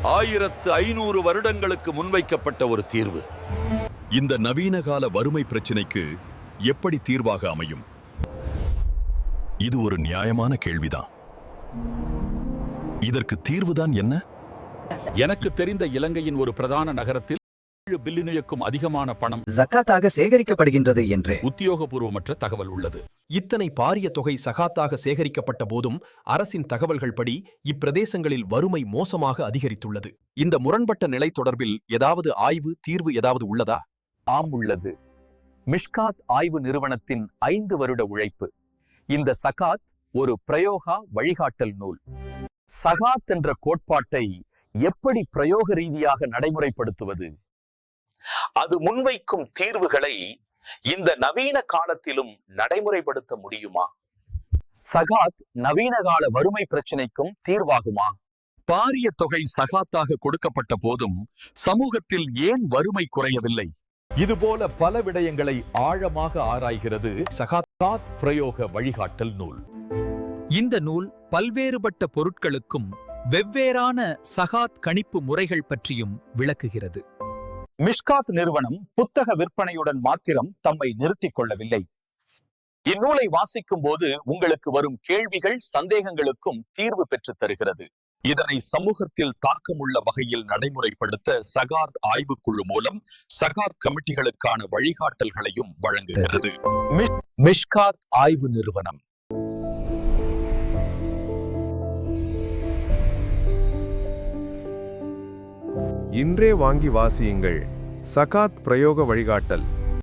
1500 வருடங்களுக்கு முன்வைக்கப்பட்ட ஒரு தீர்வு. இந்த நவீன கால வறுமை பிரச்சினைக்கு எப்படி தீர்வாக அமையும்? இது ஒரு நியாயமான கேள்விதான். இதற்கு தீர்வுதான் என்ன? எனக்கு தெரிந்த இலங்கையின் ஒரு பிரதான நகரத்தில் 7 பில்லியனுக்கும் அதிகமான பணம் ஜக்காத்தாக சேகரிக்கப்படுகின்றது என்று உத்தியோகபூர்வமற்ற தகவல் உள்ளது. இத்தனை பாரிய தொகை சகாத்தாக சேகரிக்கப்பட்ட போதும் அரசின் தகவல்கள் படி இப்பிரதேசங்களில் வறுமை மோசமாக அதிகரித்துள்ளது. இந்த முரண்பட்ட நிலை தொடர்பில் ஏதாவது ஆய்வு தீர்வு ஏதாவது உள்ளதா? ஆம், உள்ளது. மிஷ்காத் ஆய்வு நிறுவனத்தின் 5 வருட உழைப்பு. இந்த சகாத் ஒரு பிரயோகா வழிகாட்டல் நூல். சகாத் என்ற கோட்பாட்டை எப்படி பிரயோக ரீதியாக நடைமுறைப்படுத்துவது, அது முன்வைக்கும் தீர்வுகளை இந்த நவீன காலத்திலும் நடைமுறைப்படுத்த முடியுமா? சகாத் நவீன கால வறுமை பிரச்சினைக்கும் தீர்வாகுமா? பாரிய தொகை சகாத்தாக கொடுக்கப்பட்ட போதும் சமூகத்தில் ஏன் வறுமை குறையவில்லை? இதுபோல பல விடயங்களை ஆழமாக ஆராய்கிறது சகாத் பிரயோக வழிகாட்டல் நூல். இந்த நூல் பல்வேறுபட்ட பொருட்களுக்கும் வெவ்வேறான சகாத் கணிப்பு முறைகள் பற்றியும் விளக்குகிறது. மிஷ்காத் நிறுவனம் புத்தக விற்பனையுடன் மாத்திரம் தம்மை நிறுத்திக் கொள்ளவில்லை. இந்நூலை வாசிக்கும் போது உங்களுக்கு வரும் கேள்விகள் சந்தேகங்களுக்கும் தீர்வு பெற்றுத் தருகிறது. இதனை சமூகத்தில் தாக்கமுள்ள வகையில் நடைமுறைப்படுத்த சகாத் ஆய்வுக்குழு மூலம் சகாத் கமிட்டிகளுக்கான வழிகாட்டல்களையும் வழங்குகிறது. மிஷ்காத் ஆய்வு நிறுவனம். இன்றே வாங்கி வாசியுங்கள். சகாத் பிரயோக வழிகாட்டல்.